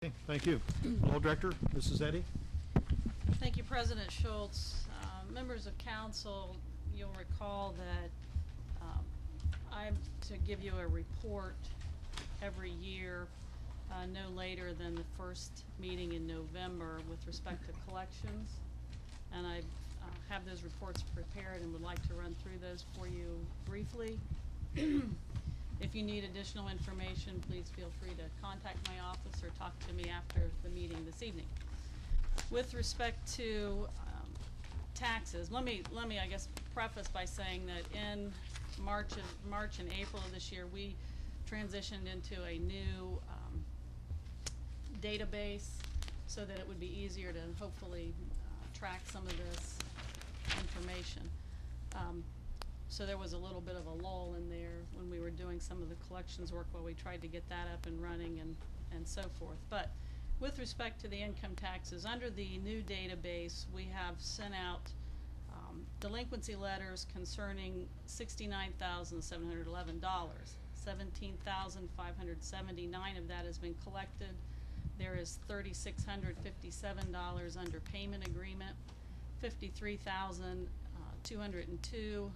Okay, thank you. Law Director, Mrs. Eddy. Thank you, President Schultz. Members of Council, you'll recall that I'm to give you a report every year, no later than the first meeting in November with respect to collections. And I have those reports prepared and would like to run through those for you briefly. If you need additional information, please feel free to contact my office or talk to me after the meeting this evening. With respect to taxes, let me I guess preface by saying that in March and April of this year we transitioned into a new database so that it would be easier to hopefully track some of this information. So there was a little bit of a lull in there when we were doing some of the collections work while we tried to get that up and running and so forth. But with respect to the income taxes, under the new database, we have sent out delinquency letters concerning $69,711. $17,579 of that has been collected. There is $3,657 under payment agreement. $53,202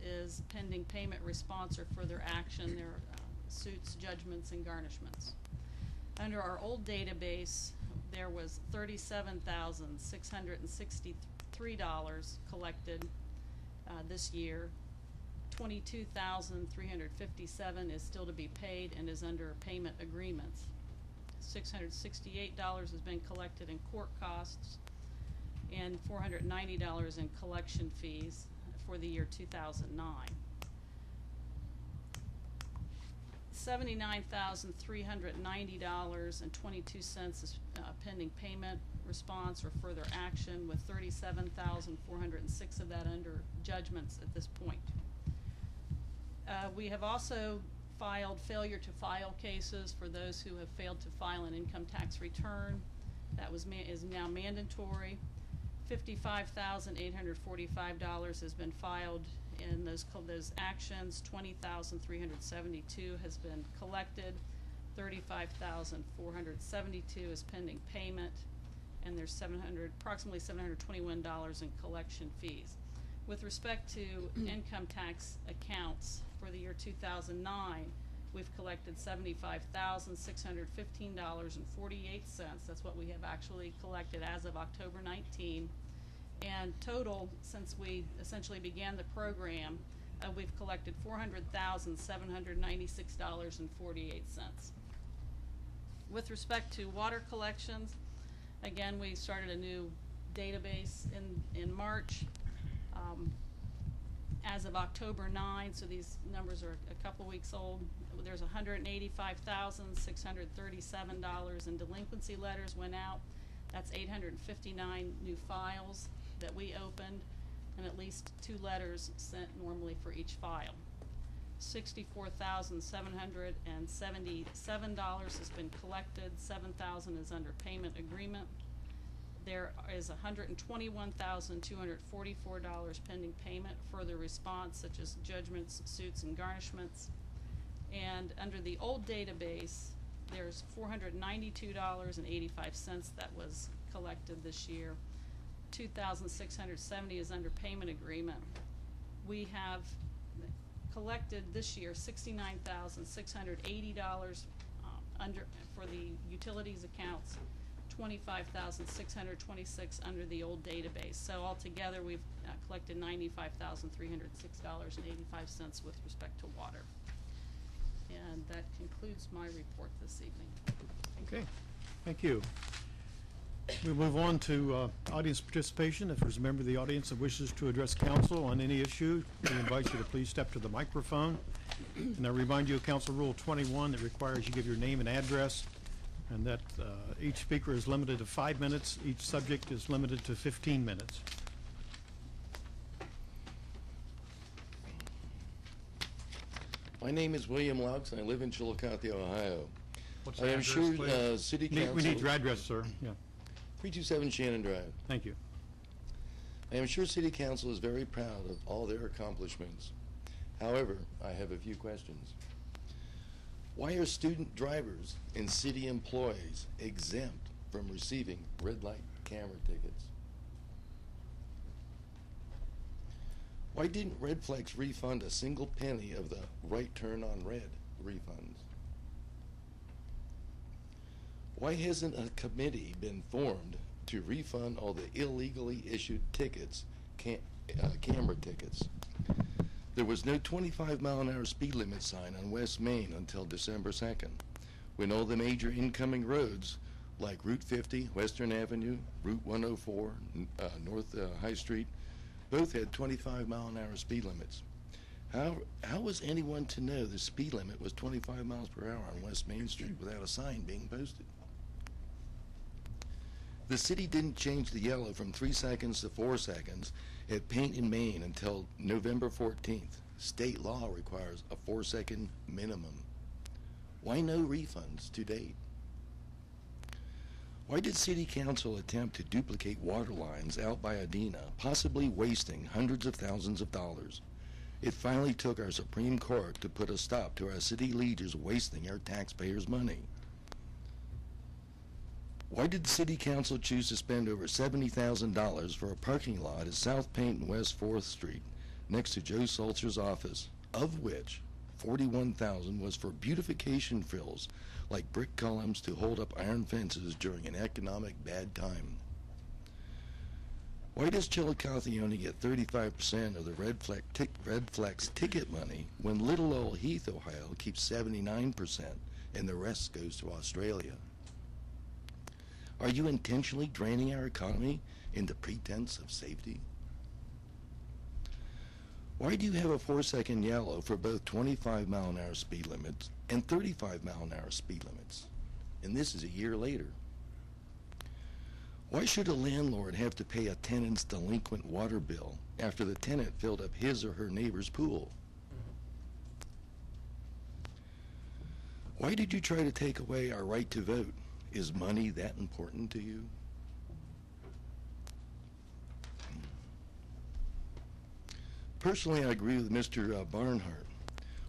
is pending payment response or further action. There are suits, judgments, and garnishments. Under our old database, there was $37,663 collected this year. $22,357 is still to be paid and is under payment agreements. $668 has been collected in court costs and $490 in collection fees for the year 2009. $79,390.22 is pending payment response or further action, with $37,406 of that under judgments at this point. We have also filed failure to file cases for those who have failed to file an income tax return. That is now mandatory. $55,845 has been filed in those actions. $20,372 has been collected. $35,472 is pending payment, and there's approximately $721 in collection fees. With respect to income tax accounts for the year 2009, we've collected $75,615.48. That's what we have actually collected as of October 19. And total, since we essentially began the program, we've collected $400,796.48. With respect to water collections, again, we started a new database in March. As of October 9, so these numbers are a couple weeks old, there's $185,637 in delinquency letters went out. That's 859 new files that we opened, and at least 2 letters sent normally for each file. $64,777 has been collected. $7,000 is under payment agreement. There is $121,244 pending payment, further response such as judgments, suits, and garnishments. And under the old database, there's $492.85 that was collected this year. $2,670 is under payment agreement. We have collected this year $69,680 for the utilities accounts. $25,626 under the old database. So altogether, we've collected $95,306.85 with respect to water. And that concludes my report this evening. Okay, thank you. We move on to audience participation. If there's a member of the audience that wishes to address council on any issue, we invite you to please step to the microphone. And I remind you of Council Rule 21 that requires you give your name and address, and that each speaker is limited to 5 minutes. Each subject is limited to 15 minutes. My name is William Laux, and I live in Chillicothe, Ohio. What's I the am address, sure please? City Council... We need your address, sir. Yeah. 327 Shannon Drive. Thank you. I am sure City Council is very proud of all their accomplishments. However, I have a few questions. Why are student drivers and city employees exempt from receiving red light camera tickets? Why didn't Red Flex refund a single penny of the right turn on red refunds? Why hasn't a committee been formed to refund all the illegally issued tickets, camera tickets? There was no 25-mile-an-hour speed limit sign on West Main until December 2nd, when all the major incoming roads like Route 50, Western Avenue, Route 104, North High Street, both had 25-mile-an-hour speed limits. How was anyone to know the speed limit was 25 miles per hour on West Main Street without a sign being posted? The city didn't change the yellow from 3 seconds to 4 seconds at Paint in Main until November 14th. State law requires a 4-second minimum. Why no refunds to date? Why did City Council attempt to duplicate water lines out by Adena, possibly wasting hundreds of thousands of dollars? It finally took our Supreme Court to put a stop to our city leaders wasting our taxpayers' money. Why did the City Council choose to spend over $70,000 for a parking lot at South Paint and West 4th Street next to Joe Saltzer's office, of which $41,000 was for beautification frills like brick columns to hold up iron fences during an economic bad time? Why does Chillicothe only get 35% of the Red Flex ticket money when little old Heath, Ohio keeps 79% and the rest goes to Australia? Are you intentionally draining our economy in the pretense of safety? Why do you have a 4-second yellow for both 25-mile-an-hour speed limits and 35-mile-an-hour speed limits? And this is a year later. Why should a landlord have to pay a tenant's delinquent water bill after the tenant filled up his or her neighbor's pool? Why did you try to take away our right to vote? Is money that important to you? Personally, I agree with Mr. Barnhart.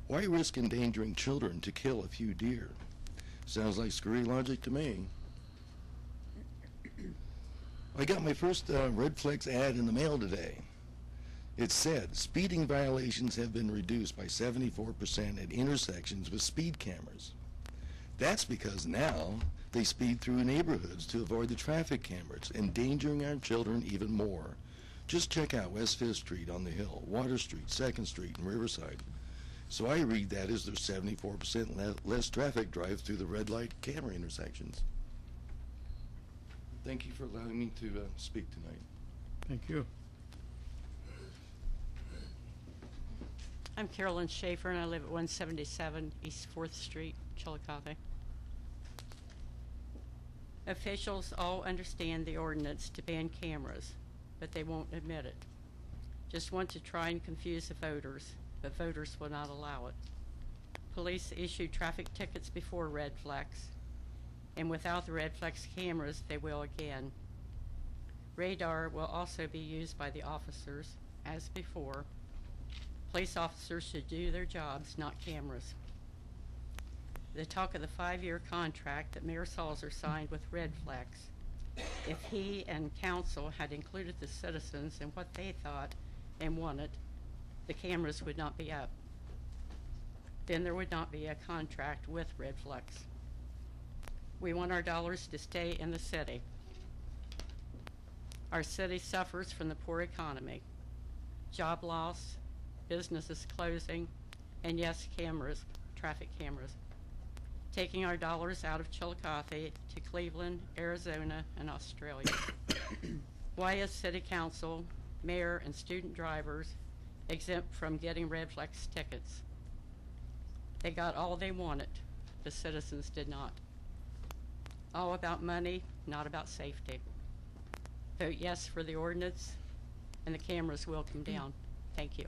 Why risk endangering children to kill a few deer? Sounds like screwy logic to me. I got my first Red Flex ad in the mail today. It said, speeding violations have been reduced by 74% at intersections with speed cameras. That's because now they speed through neighborhoods to avoid the traffic cameras, endangering our children even more. Just check out West 5th Street on the Hill, Water Street, 2nd Street, and Riverside. So I read that as there's 74% less traffic drive through the red light camera intersections. Thank you for allowing me to speak tonight. Thank you. I'm Carolyn Schaefer, and I live at 177 East 4th Street, Chillicothe. Officials all understand the ordinance to ban cameras, but they won't admit it. Just want to try and confuse the voters, but voters will not allow it. Police issue traffic tickets before Red Flex, and without the Red Flex cameras, they will again. Radar will also be used by the officers, as before. Police officers should do their jobs, not cameras. The talk of the 5-year contract that Mayor Salzer signed with Red Flex, if he and council had included the citizens in what they thought and wanted, the cameras would not be up. Then there would not be a contract with Red Flex. We want our dollars to stay in the city. Our city suffers from the poor economy, job loss, businesses closing, and yes, cameras, traffic cameras. Taking our dollars out of Chillicothe to Cleveland, Arizona, and Australia. Why is City Council, Mayor, and student drivers exempt from getting Red Flex tickets? They got all they wanted. The citizens did not. All about money, not about safety. Vote yes for the ordinance, and the cameras will come down. Thank you.